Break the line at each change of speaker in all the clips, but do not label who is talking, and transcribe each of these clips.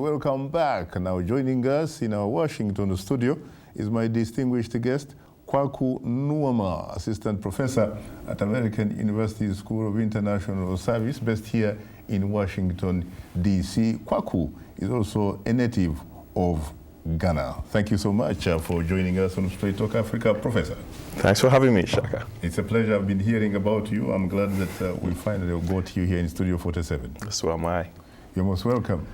welcome back. Now joining us in our Washington studio is my distinguished guest, Kwaku Nuamah, Assistant Professor at American University School of International Service, based here in Washington, D.C. Kwaku is also a native of Ghana. Thank you so much for joining us on Straight Talk Africa, Professor.
Thanks for having me, Shaka.
It's a pleasure. I've been hearing about you. I'm glad that we finally got you here in Studio 47.
So am I.
You're most welcome.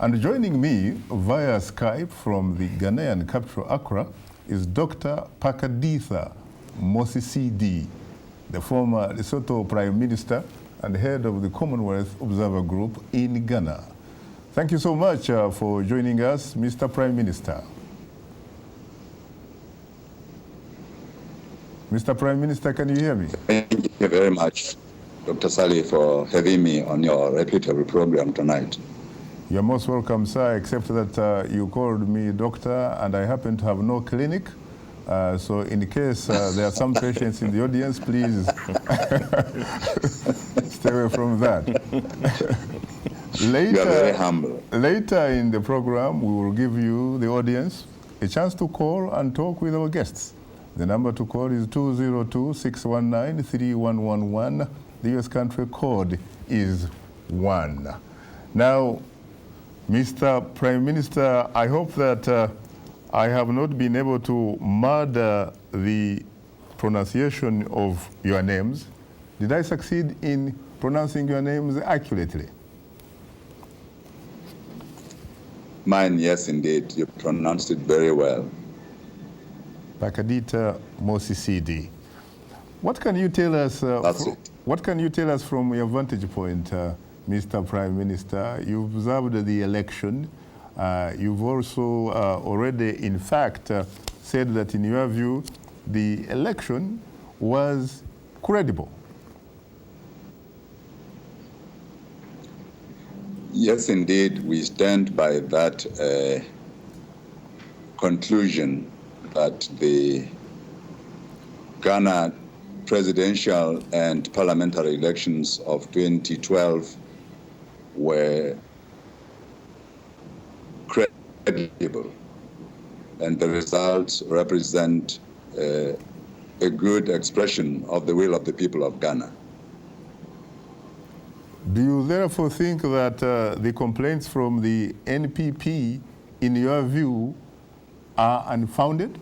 And joining me via Skype from the Ghanaian capital, Accra, is Dr. Pakalitha Mosisili, the former Lesotho Prime Minister and head of the Commonwealth Observer Group in Ghana. Thank you so much for joining us, Mr. Prime Minister. Mr. Prime Minister, can you hear me?
Thank you very much, Dr. Sali, for having me on your reputable program tonight.
You're most welcome, sir, except that you called me doctor and I happen to have no clinic. So in case there are some patients in the audience, please stay away from that.
You are very humble.
Later in the program, we will give you, the audience, a chance to call and talk with our guests. The number to call is 202-619-3111. The US country code is 1. Now, Mr. Prime Minister, I hope that I have not been able to murder the pronunciation of your names. Did I succeed in pronouncing your names accurately?
Mine, yes, indeed. You pronounced it very well.
Pakalitha Mosisili. What can you tell us? What can you tell us from your vantage point, Mr. Prime Minister? You've observed the election. You've also already, in fact, said that in your view, the election was credible.
Yes, indeed, we stand by that conclusion that the Ghana presidential and parliamentary elections of 2012 were credible, and the results represent a good expression of the will of the people of Ghana.
Do you therefore think that the complaints from the NPP, in your view, are unfounded?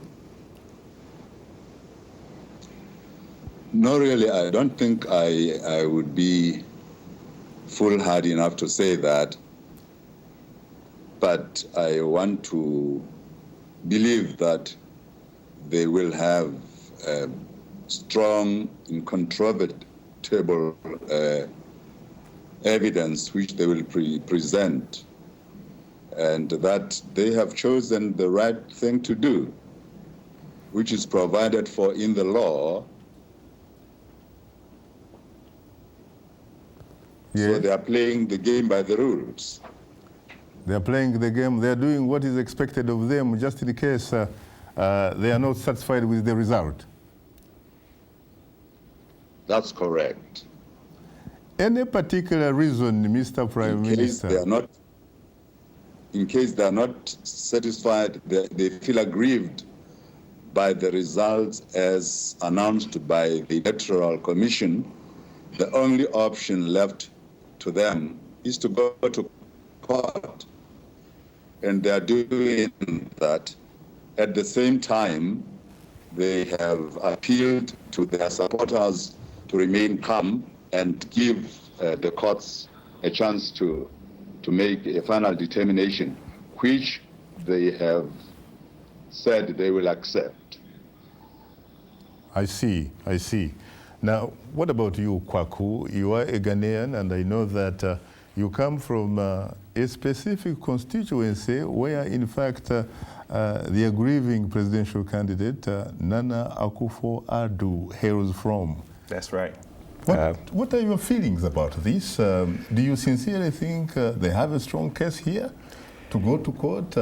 No, really, I don't think I would be foolhardy enough to say that, but I want to believe that they will have strong, incontrovertible evidence which they will present, and that they have chosen the right thing to do, which is provided for in the law. Yes. So they are playing the game by the rules.
They are playing the game. They are doing what is expected of them, just in case they are not satisfied with the result.
That's correct.
Any particular reason, Mr. Prime Minister?
In case they are not satisfied, they feel aggrieved by the results as announced by the Electoral Commission, the only option left to them is to go to court. And they are doing that. At the same time, they have appealed to their supporters to remain calm and give the courts a chance to make a final determination, which they have said they will accept.
I see. Now, what about you, Kwaku? You are a Ghanaian, and I know that you come from a specific constituency where, in fact, the aggrieving presidential candidate, Nana Akufo-Addo, hails from.
That's right.
What are your feelings about this? Do you sincerely think they have a strong case here to go to court?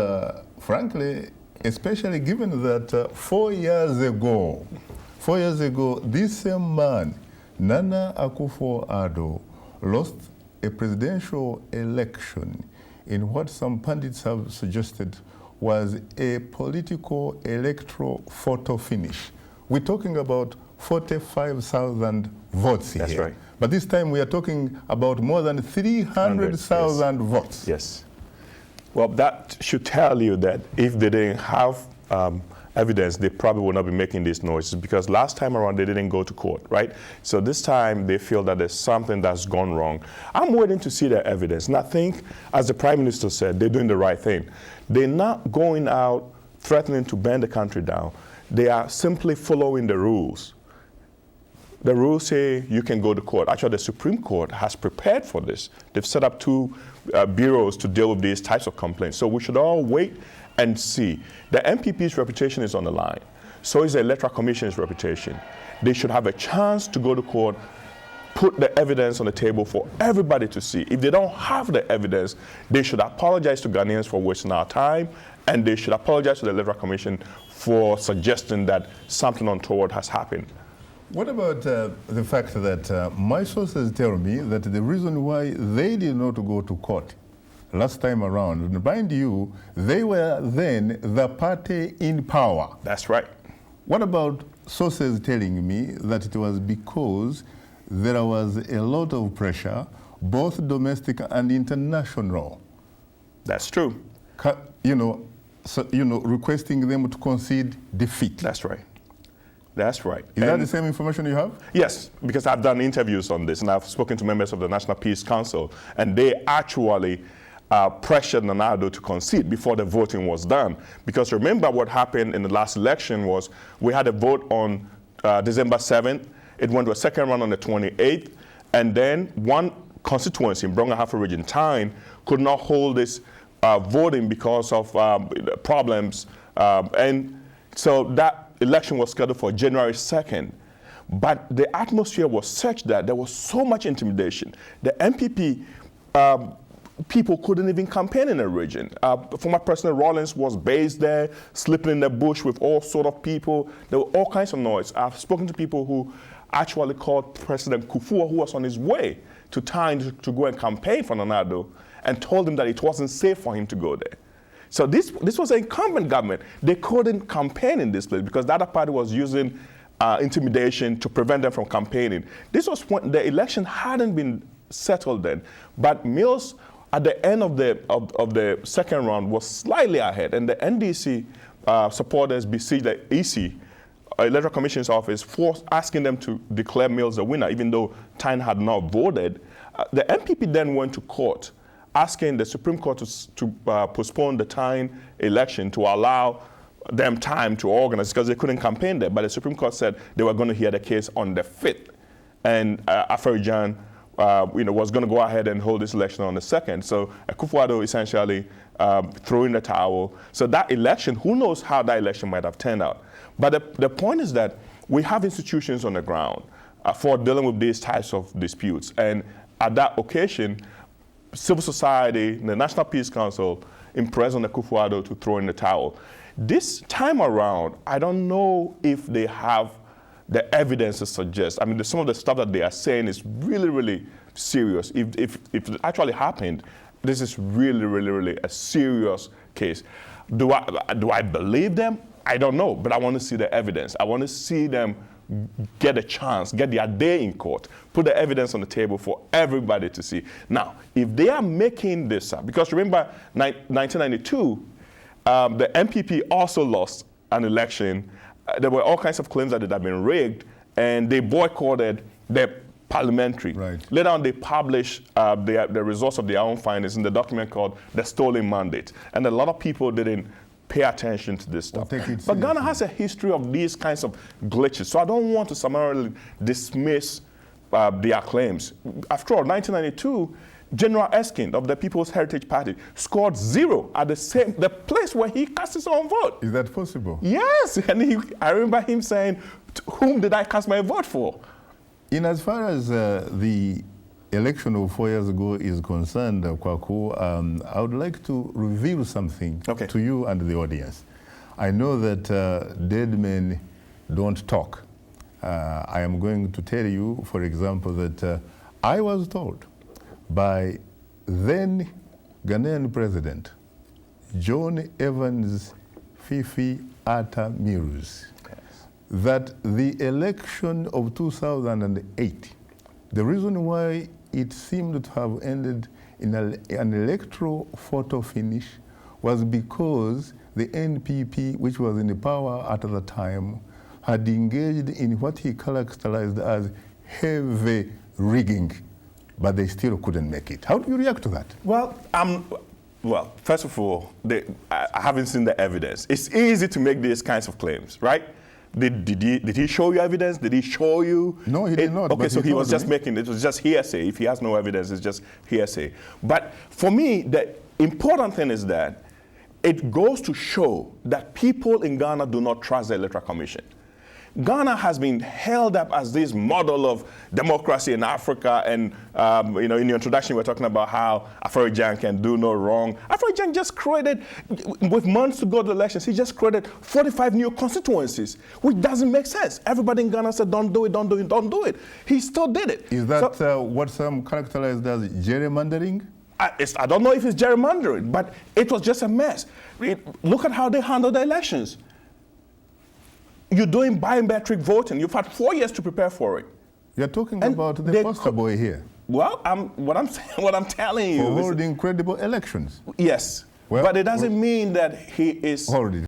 Frankly, especially given that 4 years ago, this same man, Nana Akufo-Addo, lost a presidential election in what some pundits have suggested was a political electoral photo finish. We're talking about 45,000 votes here.
That's right.
But this time we are talking about more than 300,000 votes.
Yes. Well, that should tell you that if they didn't have evidence, they probably would not be making these noises, because last time around they didn't go to court, right? So this time they feel that there's something that's gone wrong. I'm waiting to see their evidence. And I think, as the Prime Minister said, they're doing the right thing. They're not going out threatening to burn the country down. They are simply following the rules. The rules say you can go to court. Actually, the Supreme Court has prepared for this. They've set up 2 bureaus to deal with these types of complaints. So we should all wait and see. The MPP's reputation is on the line. So is the Electoral Commission's reputation. They should have a chance to go to court, put the evidence on the table for everybody to see. If they don't have the evidence, they should apologize to Ghanaians for wasting our time, and they should apologize to the Electoral Commission for suggesting that something untoward has happened.
What about the fact that my sources tell me that the reason why they did not go to court last time around, and mind you, they were then the party in power.
That's right.
What about sources telling me that it was because there was a lot of pressure, both domestic and international?
That's true.
Requesting them to concede defeat.
That's right. That's right.
Is that the same information you have?
Yes, because I've done interviews on this, and I've spoken to members of the National Peace Council, and they actually pressured Addo to concede before the voting was done. Because remember what happened in the last election was we had a vote on December 7th. It went to a second round on the 28th, and then one constituency in Brong-Ahafo region, Tyne, could not hold this voting because of problems, and so that election was scheduled for January 2nd. But the atmosphere was such that there was so much intimidation. The MPP people couldn't even campaign in the region. Former President Rawlings was based there, sleeping in the bush with all sort of people. There were all kinds of noise. I've spoken to people who actually called President Kufuor, who was on his way to Tyne to go and campaign for Addo, and told him that it wasn't safe for him to go there. So this was an incumbent government. They couldn't campaign in this place because the other party was using intimidation to prevent them from campaigning. This was when the election hadn't been settled then, but Mills at the end of the second round was slightly ahead, and the NDC supporters besieged the EC, Electoral Commission's office, asking them to declare Mills the winner, even though Tyne had not voted. The MPP then went to court, asking the Supreme Court to postpone the Tyne election to allow them time to organize, because they couldn't campaign there. But the Supreme Court said they were going to hear the case on the 5th, and Afro-Jan was going to go ahead and hold this election on the 2nd. So Akufo-Addo essentially threw in the towel. So that election, who knows how that election might have turned out. But the point is that we have institutions on the ground for dealing with these types of disputes. And at that occasion, civil society, the National Peace Council impressed on Akufo-Addo to throw in the towel. This time around, I don't know if they have the evidence to suggest. I mean, some of the stuff that they are saying is really, really serious. If it actually happened, this is really, really, really a serious case. Do I believe them? I don't know, but I want to see the evidence. I want to see them get a chance, get their day in court, put the evidence on the table for everybody to see. Now, if they are making this up, because remember, 1992, the MPP also lost an election. There were all kinds of claims that it had been rigged, and they boycotted the parliamentary.
Right.
Later on, they published the results of their own findings in the document called The Stolen Mandate. And a lot of people didn't pay attention to this stuff. But Ghana has a history of these kinds of glitches, so I don't want to summarily dismiss their claims. After all, 1992, General Erskine of the People's Heritage Party scored 0 at the place where he cast his own vote.
Is that possible?
Yes, and I remember him saying, "Whom did I cast my vote for?"
In as far as the election of 4 years ago is concerned, Kwaku, I would like to reveal something to you and the audience. I know that dead men don't talk. I am going to tell you, for example, that I was told by then Ghanaian President John Evans Fifi Atta Mills that the election of 2008, the reason why it seemed to have ended in an electoral photo finish was because the NPP, which was in power at the time, had engaged in what he characterized as heavy rigging, but they still couldn't make it. How do you react to that?
Well, first of all, I haven't seen the evidence. It's easy to make these kinds of claims, right? Did he show you evidence? Did he show you?
No, he did not.
Okay, so he was just making, it was just hearsay. If he has no evidence, it's just hearsay. But for me, the important thing is that it goes to show that people in Ghana do not trust the Electoral Commission. Ghana has been held up as this model of democracy in Africa, and in your introduction, we were talking about how Afro-Jan can do no wrong. Afro-Jan just created, with months to go to the elections, he just created 45 new constituencies, which doesn't make sense. Everybody in Ghana said, don't do it, don't do it, don't do it. He still did it.
Is that what some characterize as gerrymandering?
I don't know if it's gerrymandering, but it was just a mess. Look at how they handled the elections. You're doing biometric voting. You've had 4 years to prepare for it.
You're talking about the poster boy here.
Well, what I'm telling you
for holding credible elections.
Yes, well, but it doesn't mean that he is.
Hold it.